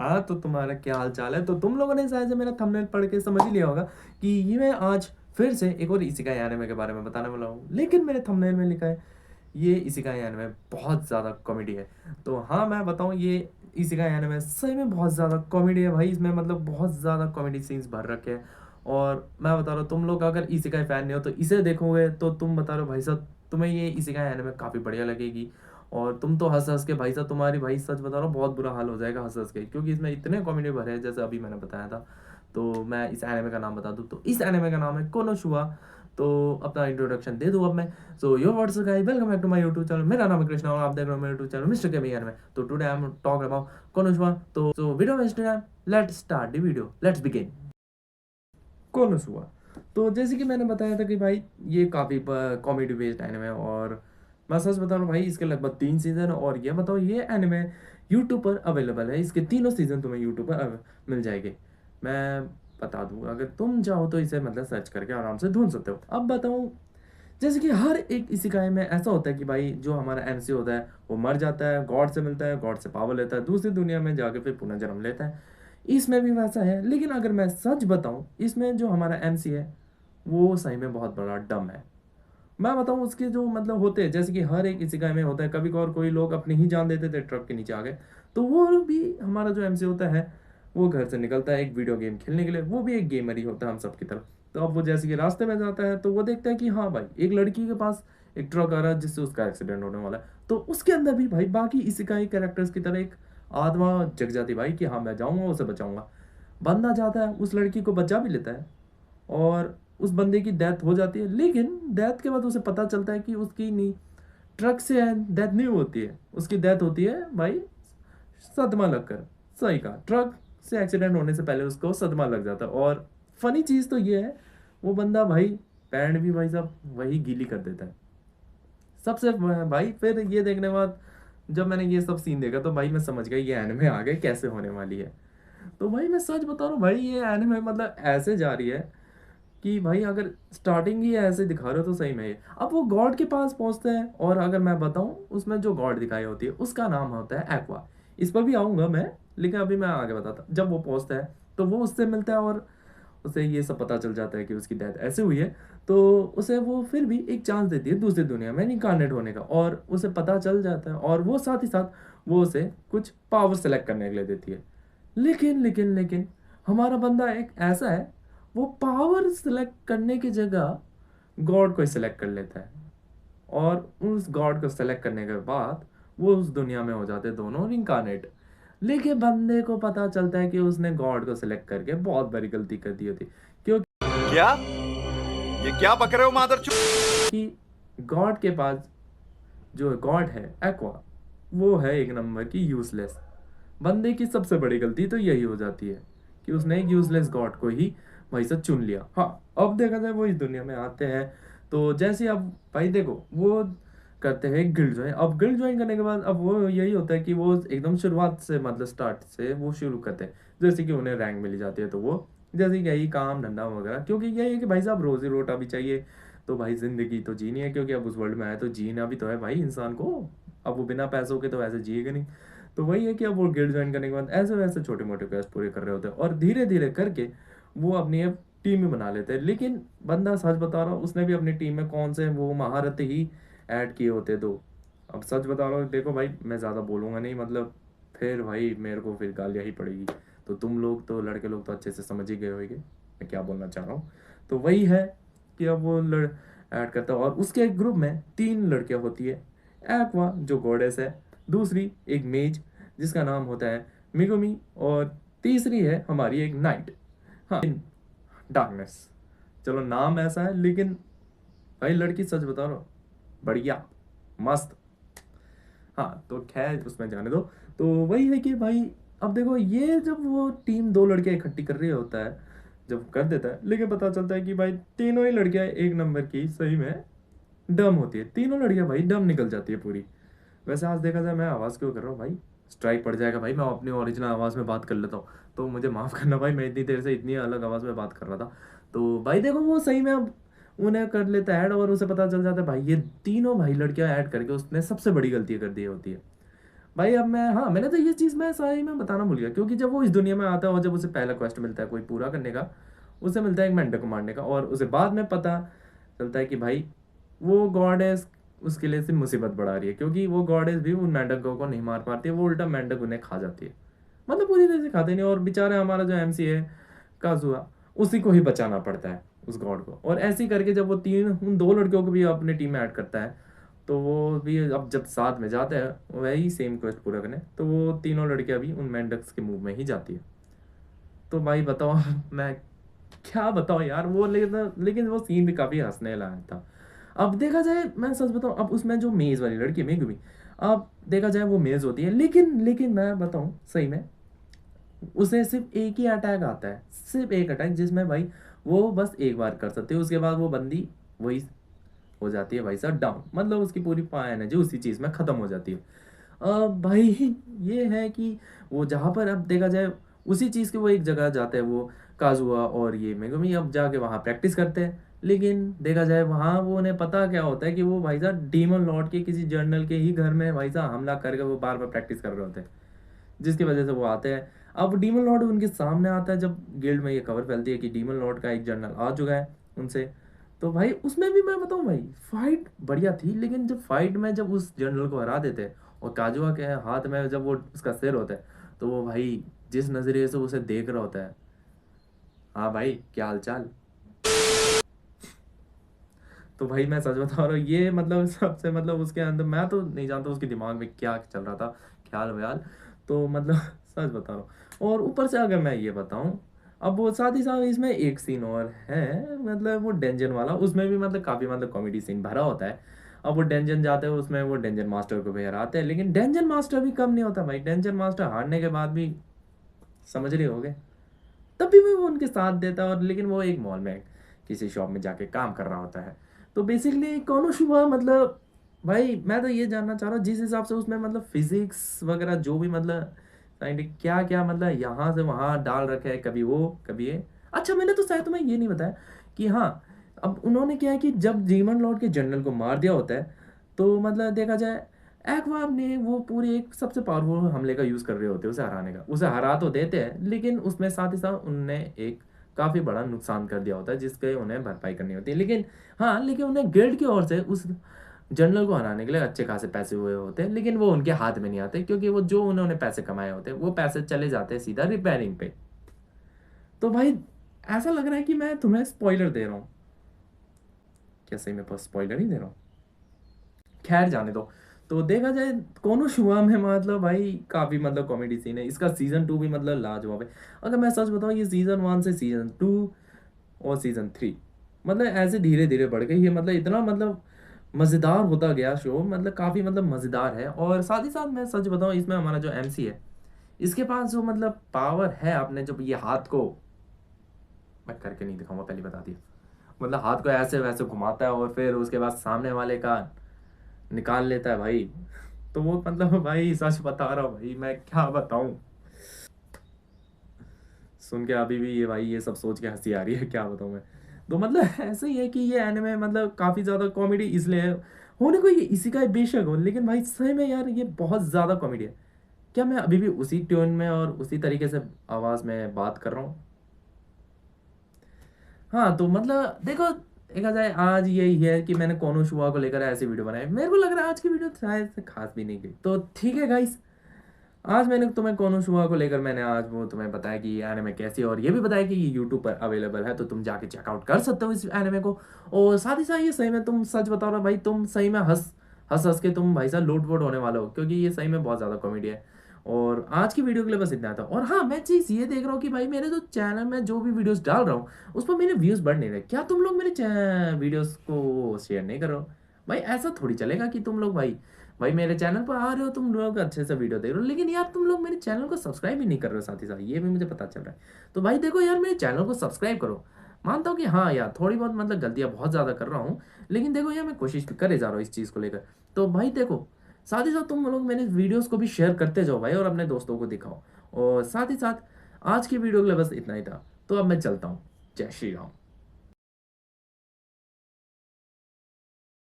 हाँ, तो तुम्हारा क्या हाल-चाल है? तो तुम लोगों ने शायद से मेरा थंबनेल पढ़ के समझ ही लिया होगा कि ये मैं आज फिर से एक और इसिगाई एनिमे के बारे में बताने वाला हूँ। लेकिन मेरे थंबनेल में लिखा है ये इसिगाई एनिमे बहुत ज़्यादा कॉमेडी है। तो हाँ, मैं बताऊँ ये इसिगाई एनिमे सही में बहुत ज़्यादा कॉमेडी है भाई, इसमें मतलब बहुत ज़्यादा कॉमेडी सीन्स भर रखे हैं। और मैं बता रहा हूँ तुम लोग अगर इसिगाई फैन नहीं हो तो इसे देखोगे तो तुम बता रहे हो भाई साहब तुम्हें ये इसिगाई एनिमे काफ़ी बढ़िया लगेगी। और तुम तो हँस-हँस के भाई साहब तुम्हारी भाई सच बता रहा हूँ बहुत बुरा हाल हो जाएगा हँस-हँस के, क्योंकि इसमें इतने कॉमेडी भरे हैं जैसे अभी मैंने बताया था। तो मैं इस एनिमे का नाम बता दूँ तो इस एनिमे का नाम है कोनोसुबा। तो अपना इंट्रोडक्शन दे दूँ अब मैं। So yo what's up guys, welcome back to my YouTube channel. मेरा नाम है कृष्णा और आप देख रहे हो मेरा YouTube channel mister Kemi anime. तो today I am talking about Konosuba. तो without wasting time let's start the video, let's begin. Konosuba. तो जैसे कि मैंने बताया था कि भाई ये काफ़ी कॉमेडी बेस्ड एनिमे है और मैं सच बता रहा हूँ भाई इसके लगभग 3 सीज़न और ये बताओ ये एनिमे यूट्यूब पर अवेलेबल है। इसके तीनों सीज़न तुम्हें यूट्यूब पर मिल जाएंगे। मैं बता दूँ अगर तुम चाहो तो इसे मतलब सर्च करके आराम से ढूँढ सकते हो। अब बताऊँ जैसे कि हर एक इसिकाई में ऐसा होता है कि भाई जो हमारा एमसी होता है वो मर जाता है, गॉड से मिलता है, गॉड से पावर लेता है, दूसरी दुनिया में जाके फिर पुनः जन्म लेता है। इसमें भी वैसा है, लेकिन अगर मैं सच बताऊं इसमें जो हमारा एमसी है वो सही में बहुत बड़ा डम है। मैं बताऊं उसके जो मतलब होते हैं जैसे कि हर एक इसिकाई में होता है, कभी कभार कोई लोग अपनी ही जान देते थे ट्रक के नीचे आ गए। तो वो भी हमारा जो एमसी होता है वो घर से निकलता है एक वीडियो गेम खेलने के लिए, वो भी एक गेमर ही होता है हम सब की तरह। तो अब वो जैसे कि रास्ते में जाता है तो वो देखता है कि हाँ भाई एक लड़की के पास एक ट्रक आ रहा है जिससे उसका एक्सीडेंट होने वाला है। तो उसके अंदर भी भाई बाकी इसिकाई कैरेक्टर्स की तरह एक आत्मा जग जाती है भाई कि हाँ मैं जाऊंगा उसे बचाऊंगा। बंदा जाता है उस लड़की को बचा भी लेता है और उस बंदे की डेथ हो जाती है, लेकिन डेथ के बाद उसे पता चलता है कि उसकी नहीं ट्रक से डेथ नहीं होती है, उसकी डेथ होती है भाई सदमा लगकर। सही कहा, ट्रक से एक्सीडेंट होने से पहले उसको सदमा लग जाता है। और फनी चीज़ तो ये है वो बंदा भाई पैंट भी भाई साहब वही गीली कर देता है सबसे भाई। फिर ये देखने के बाद जब मैंने ये सब सीन देखा तो भाई मैं समझ गया ये एनिमे आगे कैसे होने वाली है। तो भाई मैं सच बता रहा हूँ भाई ये एनिमे मतलब ऐसे जा रही है कि भाई अगर स्टार्टिंग ही ऐसे दिखा रहे हो तो सही में ये अब वो गॉड के पास पहुंचते हैं। और अगर मैं बताऊं उसमें जो गॉड दिखाई होती है उसका नाम होता है एक्वा। इस पर भी आऊंगा मैं, लेकिन अभी मैं आगे बताता। जब वो पहुंचता है तो वो उससे मिलता है और उसे ये सब पता चल जाता है कि उसकी डेथ ऐसे हुई है। तो उसे वो फिर भी एक चांस देती है दूसरी दुनिया में इनकारनेट होने का, और उसे पता चल जाता है और वो साथ ही साथ वो उसे कुछ पावर सेलेक्ट करने के लिए देती है। लेकिन हमारा बंदा एक ऐसा है वो पावर सेलेक्ट करने की जगह गॉड को ही सेलेक्ट कर लेता है। और उस गॉड को सेलेक्ट करने के बाद वो उस दुनिया में हो जाते हैं दोनों इनकारनेट। लेकिन बंदे को पता चलता है कि उसने गॉड को सिलेक्ट करके बहुत बड़ी गलती कर दी होती, क्या? ये क्या बक रहे हो मादर? क्योंकि गॉड के पास जो गॉड है एक्वा वो है एक नंबर की यूजलेस। बंदे की सबसे बड़ी गलती तो यही हो जाती है कि उसने एक यूजलेस गॉड को ही वहीं से चुन लिया। हाँ, अब देखा जाए वो इस दुनिया में आते हैं तो जैसे अब भाई देखो वो करते हैं गिल्ड ज्वाइन। अब गिल्ड ज्वाइन करने के बाद अब वो यही होता है कि वो एकदम शुरुआत से मतलब स्टार्ट से वो शुरू करते हैं। जैसे कि उन्हें रैंक मिली जाती है तो वो जैसे कि यही काम धंधा वगैरह, क्योंकि यही है कि भाई साहब रोजी रोटा भी चाहिए। तो भाई जिंदगी तो जीनी है, क्योंकि अब उस वर्ल्ड में आए तो जीना भी तो है भाई इंसान को। अब वो बिना पैसों के तो ऐसे जिएगा नहीं। तो वही है कि अब वो गिल्ड ज्वाइन करने के बाद ऐसे वैसे छोटे मोटे क्वेस्ट पूरे कर रहे होते हैं और धीरे धीरे करके वो अपनी अब टीम में बना लेते हैं। लेकिन बंदा सच बता रहा हूँ उसने भी अपनी टीम में कौन से वो महारत ही ऐड किए होते तो। अब सच बता रहा हूँ देखो भाई मैं ज़्यादा बोलूँगा नहीं, मतलब फिर भाई मेरे को फिर गालियाँ ही पड़ेगी। तो तुम लोग तो लड़के लोग तो अच्छे से समझ ही गए होंगे मैं क्या बोलना चाह रहा हूँ। तो वही है कि अब वो ऐड करता है और उसके ग्रुप में 3 लड़कियां होती है। एक्वा जो गॉडेस है, दूसरी एक मेज जिसका नाम होता है मिगुमी, और तीसरी है हमारी एक नाइट। हाँ, डार्कनेस। चलो नाम ऐसा है लेकिन भाई लड़की सच बता रहा हूँ बढ़िया मस्त। हाँ तो खैर उसमें जाने दो। तो वही है कि भाई अब देखो ये जब वो टीम 2 लड़कियां इकट्ठी कर रही होता है जब कर देता है, लेकिन पता चलता है कि भाई तीनों ही लड़कियां एक नंबर की सही में डम होती है। तीनों लड़कियां भाई डम निकल जाती है पूरी। वैसे आज देखा जाए मैं आवाज़ क्यों कर रहा हूँ भाई, स्ट्राइक पड़ जाएगा भाई। मैं अपनी ओरिजिनल आवाज़ में बात कर लेता हूँ तो मुझे माफ़ करना भाई, मैं इतनी देर से इतनी अलग आवाज़ में बात कर रहा था। तो भाई देखो वो सही में अब उन्हें कर लेता है ऐड और उसे पता चल जाता है भाई ये तीनों भाई लड़कियां ऐड करके उसने सबसे बड़ी गलती कर दी होती है। भाई अब मैं, हाँ, मैंने तो ये चीज़ मैं सही में बताना भूल गया, क्योंकि जब वो इस दुनिया में आता है और जब उसे पहला क्वेस्ट मिलता है कोई पूरा करने का, उसे मिलता है एक मेंढक को मारने का, और उसे बाद में पता चलता है कि भाई वो गॉडेस उसके लिए सिर्फ मुसीबत बढ़ा रही है, क्योंकि वो गॉडेस भी उन मेंढकों को नहीं मार पाती है, वो उल्टा मेंढक उन्हें खा जाती है। मतलब पूरी तरह से खाते नहीं, और बेचारा हमारा जो एमसी है काजुआ, उसी को ही बचाना पड़ता है उस गॉड को। और ऐसे ही करके जब वो तीन उन दो लड़कियों को भी अपने टीम में ऐड करता है, तो वो भी अब जब साथ में जाते हैं वही सेम क्वेस्ट पूरा करने, तो वो तीनों लड़कियां भी उन मेंढक्स के मुंह में ही जाती है। तो भाई बताओ मैं क्या बताऊं यार, वो लेकिन वो सीन भी काफी हंसने लायक था। अब देखा जाए, मैं सच बताऊं, अब उसमें जो मेज वाली लड़की है मेगुमी, अब देखा जाए वो मेज होती है, लेकिन लेकिन मैं बताऊं सही में, उसे सिर्फ एक ही अटैक आता है, सिर्फ एक अटैक, जिसमें भाई वो बस एक बार कर सकते हो, उसके बाद वो बंदी वही हो जाती है भाई साहब डाउन, मतलब उसकी पूरी पावर एनर्जी उसी चीज़ में ख़त्म हो जाती है। अब भाई ये है कि वो जहाँ पर अब देखा जाए उसी चीज़ के वो एक जगह जाते हैं, वो काजुआ और ये मेगुमी अब जाके वहाँ प्रैक्टिस करते हैं, लेकिन देखा जाए वहाँ वो उन्हें पता क्या होता है कि वो भाई साहब डीमन लॉर्ड के किसी जर्नल के ही घर में भाई साहब हमला करके वो बार बार प्रैक्टिस कर रहे होते हैं, जिसकी वजह से वो आते हैं। अब डीमन लॉर्ड उनके सामने आता है जब गिल्ड में ये खबर फैलती है कि डीमन लॉर्ड का एक जनरल आ चुका है उनसे, तो भाई उसमें भी मैं बताऊं भाई फाइट बढ़िया थी, लेकिन जब फाइट में जब उस जनरल को हरा देते हैं और काजुआ के हाथ में जब वो उसका सिर होता है, तो वो भाई जिस नजरिए से उसे देख रहा होता है, हाँ भाई क्या हाल चाल, तो भाई मैं सच बता रहा हूँ ये मतलब सबसे मतलब उसके अंदर मैं तो नहीं जानता उसके दिमाग में क्या चल रहा था, ख्याल व्याल, तो मतलब सच बता रहा हूँ। और ऊपर से अगर मैं ये बताऊँ, अब वो साथ ही साथ इसमें एक सीन और है, मतलब वो डेंजन वाला, उसमें भी मतलब काफ़ी मतलब कॉमेडी सीन भरा होता है। अब वो डेंजन जाते हैं, उसमें वो डेंजन मास्टर को भी हराते हैं, लेकिन डेंजन मास्टर भी कम नहीं होता भाई, डेंजन मास्टर हारने के बाद भी समझ रहे होगे, तब भी वो उनके साथ देता है, और लेकिन वो एक मॉल में किसी शॉप में जाके काम कर रहा होता है। तो बेसिकली कौन शुआ मतलब, भाई मैं तो ये जानना चाह रहा हूँ जिस हिसाब से उसमें मतलब फिजिक्स वगैरह जो भी मतलब साइंटिफिक क्या क्या मतलब यहाँ से वहाँ डाल रखे है, कभी वो कभी ये। अच्छा मैंने तो शायद तुम्हें ये नहीं बताया कि हाँ, अब उन्होंने क्या है कि जब डीमन लॉर्ड के जनरल को मार दिया होता है, तो मतलब देखा जाए एक्वाब ने वो पूरी एक सबसे पावरफुल हमले का यूज़ कर रहे होते हैं उसे हराने का, उसे हरा तो देते हैं, लेकिन उसमें साथ ही साथ उनने एक काफ़ी बड़ा नुकसान कर दिया होता है जिसके उन्हें भरपाई करनी होती है, लेकिन हाँ, लेकिन उन्हें गिल्ड की ओर से उस जनरल को हराने के लिए अच्छे खासे पैसे हुए होते हैं, लेकिन वो उनके हाथ में नहीं आते, क्योंकि वो जो उन्होंने पैसे कमाए होते हैं वो पैसे चले जाते हैं सीधा रिपेयरिंग पे। तो भाई ऐसा लग रहा है कि मैं तुम्हें स्पॉइलर दे रहा हूँ, क्या सही में स्पॉइलर ही दे रहा हूँ, खैर जाने दो। तो देखा जाए कोनोशुवा में मतलब भाई काफ़ी मतलब कॉमेडी सीन है, इसका सीज़न 2 भी मतलब लाजवाब है। अगर मैं सच बताऊँ ये सीज़न 1 से सीज़न 2 और सीज़न 3 मतलब ऐसे धीरे धीरे बढ़ गई, ये मतलब इतना मतलब मज़ेदार होता गया शो, मतलब काफ़ी मतलब मज़ेदार है। और साथ ही साथ मैं सच बताऊँ इसमें हमारा जो एमसी है, इसके पास जो मतलब पावर है, आपने जब ये हाथ को, मैं करके नहीं दिखाऊंगा पहले बता दिया, मतलब हाथ को ऐसे वैसे घुमाता है और फिर उसके बाद सामने वाले का निकाल लेता है भाई, तो वो मतलब भाई सच बता रहा हूँ भाई, मैं क्या बताऊँ, सुन के अभी भी ये भाई ये सब सोच के हंसी आ रही है, क्या बताऊँ मैं। तो मतलब ऐसे ही है कि ये एनिमे मतलब काफ़ी ज़्यादा कॉमेडी इसलिए है, होने को ये इसी का बेशक हो, लेकिन भाई सही में यार ये बहुत ज़्यादा कॉमेडी है। क्या मैं अभी भी उसी ट्यून में और उसी तरीके से आवाज़ में बात कर रहा हूँ? हाँ, तो मतलब देखो, देखा जाए आज यही है कि मैंने कोनोसुवा को लेकर ऐसी वीडियो बनाई, मेरे को लग रहा है आज की वीडियो शायद से खास भी नहीं गई, तो ठीक है गाइस, आज मैंने तुम्हें कोनोसुवा को लेकर मैंने आज वो तुम्हें बताया कि ये एनिमे कैसी है, और ये भी बताया कि ये यूट्यूब पर अवेलेबल है, तो तुम जाके चेकआउट कर सकते हो इस एनिमे को। और साथ ही साथ ये सही में तुम सच बताओ ना भाई, तुम सही में हंस हंस हंस के तुम भाई साहब लोट वोट होने वाले हो, क्योंकि ये सही में बहुत ज़्यादा कॉमेडी है। और आज की वीडियो के लिए बस इतना था। और हाँ, मैं चीज़ ये देख रहा हूँ कि भाई मेरे जो चैनल में जो भी वीडियोस डाल रहा हूँ उस पर मेरे व्यूज़ बढ़ नहीं रहे, क्या तुम लोग मेरे वीडियोस को शेयर नहीं कर रहे हो? भाई ऐसा थोड़ी चलेगा कि तुम लोग भाई भाई मेरे चैनल पर आ रहे हो, तुम लोग अच्छे से वीडियो देख रहे हो, लेकिन यार तुम लोग मेरे चैनल को सब्सक्राइब भी नहीं कर रहे हो, साथ ही साथ ये भी मुझे पता चल रहा है। तो भाई देखो यार, मेरे चैनल को सब्सक्राइब करो। मानता हूँ कि हाँ यार थोड़ी बहुत मतलब गलतियाँ बहुत ज़्यादा कर रहा हूँ, लेकिन देखो यार मैं कोशिश करे जा रहा हूँ इस चीज़ को लेकर। तो भाई देखो, साथ ही साथ तुम लोग मेरे वीडियोस को भी शेयर करते जाओ भाई, और अपने दोस्तों को दिखाओ। और साथ ही साथ आज की वीडियो के लिए बस इतना ही था, तो अब मैं चलता हूँ। जय श्री राम।